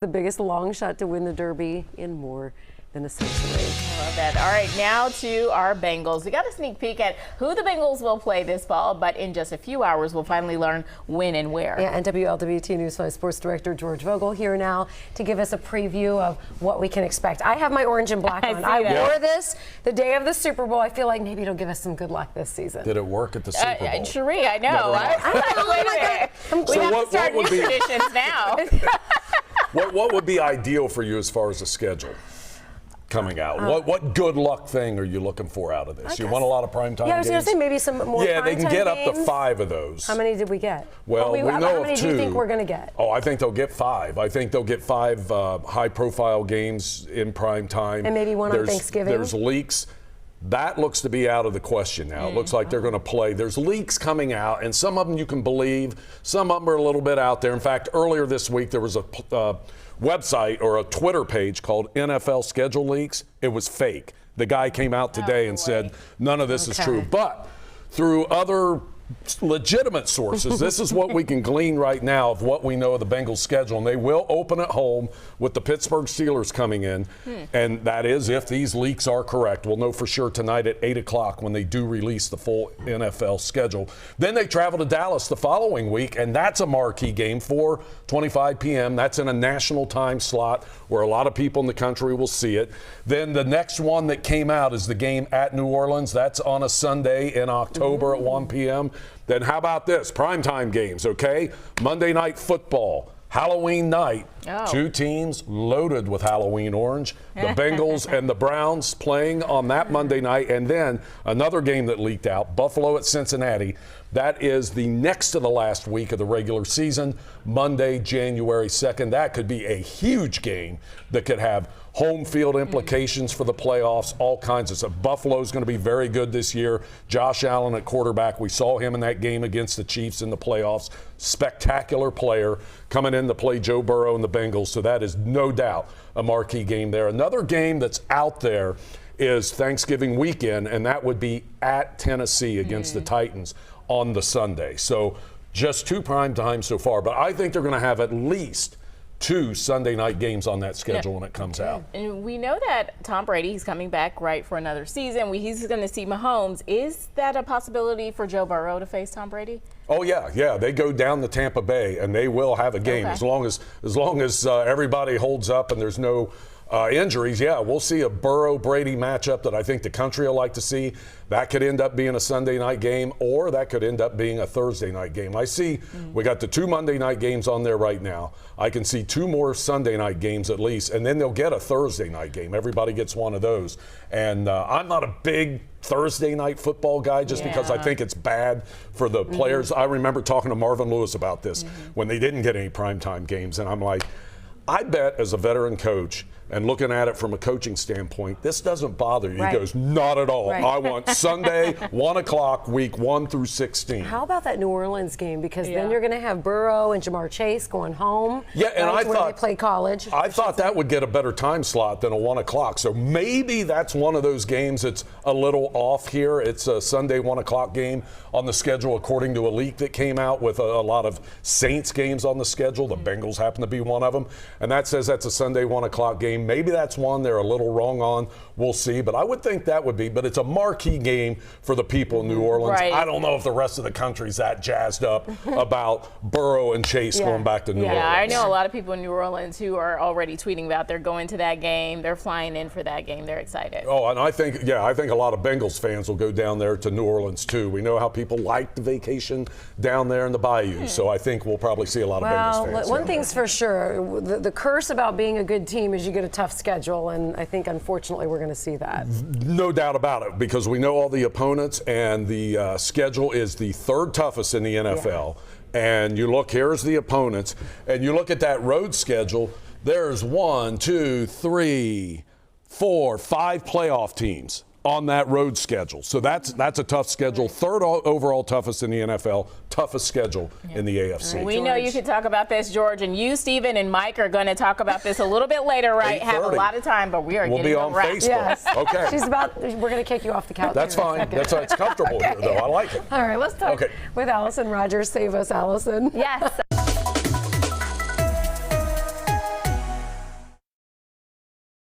The biggest long shot to win the Derby in more than a century. I love that. All right, now to our Bengals. We got a sneak peek at who the Bengals will play this fall, but in just a few hours, we'll finally learn when and where. Yeah, and WLWT News 5 Sports Director George Vogel here now to give us a preview of what we can expect. I have my orange and black on. I wore this the day of the Super Bowl. I feel like maybe it'll give us some good luck this season. Did it work at the Super Bowl? Cherie, I know. Wait a minute. We have to start new traditions now. What would be ideal for you as far as the schedule coming out? What good luck thing are you looking for out of this? You want a lot of primetime games? Yeah, I was going to say maybe some more Yeah, they can get games. up to 5 of those. How many did we get? Well, we know of 2. How many do you think we're going to get? Oh, I think they'll get 5. I think they'll get 5 high-profile games in prime time. And maybe one on Thanksgiving? There's leaks. That looks to be out of the question now. It looks like they're going to play. There's leaks coming out, and some of them you can believe. Some of them are a little bit out there. In fact, earlier this week, there was a website or a Twitter page called NFL Schedule Leaks. It was fake. The guy came out today and said, none of this is true. But through other legitimate sources, this is what we can glean right now of what we know of the Bengals schedule. And they will open at home with the Pittsburgh Steelers coming in. And that is if these leaks are correct. We'll know for sure tonight at 8 o'clock when they do release the full NFL schedule. Then they travel to Dallas the following week, and that's a marquee game, 4:25 p.m. That's in a national time slot where a lot of people in the country will see it. Then the next one that came out is the game at New Orleans. That's on a Sunday in October at 1 p.m. Then how about this? Primetime games, okay? Monday Night Football, Halloween night. 2 teams loaded with Halloween orange. The Bengals and the Browns playing on that Monday night. And then another game that leaked out, Buffalo at Cincinnati. That is the next to the last week of the regular season, Monday, January 2nd. That could be a huge game that could have home field implications for the playoffs, all kinds of stuff. Buffalo's going to be very good this year. Josh Allen at quarterback. We saw him in that game against the Chiefs in the playoffs. Spectacular player coming in to play Joe Burrow and the Bengals. So that is no doubt a marquee game there. Another game that's out there is Thanksgiving weekend, and that would be at Tennessee against the Titans on the Sunday. So just 2 prime times so far, but I think they're going to have at least 2 Sunday night games on that schedule when it comes out. And we know that Tom Brady, he's coming back for another season. He's going to see Mahomes. Is that a possibility for Joe Burrow to face Tom Brady? Oh yeah. They go down to Tampa Bay and they will have a game as long as everybody holds up and there's no injuries. Yeah, we'll see a Burrow-Brady matchup that I think the country will like to see. That could end up being a Sunday night game, or that could end up being a Thursday night game. I see we got the 2 Monday night games on there right now. I can see 2 more Sunday night games at least, and then they'll get a Thursday night game. Everybody gets one of those. And I'm not a big Thursday night football guy just because I think it's bad for the players. I remember talking to Marvin Lewis about this when they didn't get any primetime games, and I'm like, I bet as a veteran coach and looking at it from a coaching standpoint, this doesn't bother you. He goes, not at all. I want Sunday, 1 o'clock, week 1 through 16. How about that New Orleans game? Because then you're going to have Burrow and Jamar Chase going home. Yeah, and I thought they play college. I thought that would get a better time slot than a 1 o'clock. So maybe that's one of those games that's a little off here. It's a Sunday 1 o'clock game on the schedule, according to a leak that came out with a lot of Saints games on the schedule. The Bengals happen to be one of them, and that says that's a Sunday 1 o'clock game. Maybe that's one they're a little wrong on. We'll see. But I would think that would be. But it's a marquee game for the people in New Orleans. I don't know if the rest of the country's that jazzed up about Burrow and Chase going back to New Orleans. Yeah, I know a lot of people in New Orleans who are already tweeting about they're going to that game. They're flying in for that game. They're excited. Oh, and I think a lot of Bengals fans will go down there to New Orleans, too. We know how people like the vacation down there in the Bayou. So I think we'll probably see a lot of Bengals fans. One thing's for sure. The curse about being a good team is you get a tough schedule, and I think unfortunately we're going to see that. No doubt about it, because we know all the opponents, and the schedule is the 3rd toughest in the NFL. And you look, here's the opponents, and you look at that road schedule, there's 1, 2, 3, 4, 5 playoff teams on that road schedule. So that's a tough schedule. 3rd overall toughest in the NFL, toughest schedule in the AFC. Right, we know you could talk about this, George, and you, Stephen, and Mike are going to talk about this a little bit later, right? Have a lot of time, but we'll be on Facebook. Yes. Okay. We're going to kick you off the couch. That's fine. It's comfortable here, though. I like it. All right, let's talk with Allison Rogers. Save us, Allison. Yes.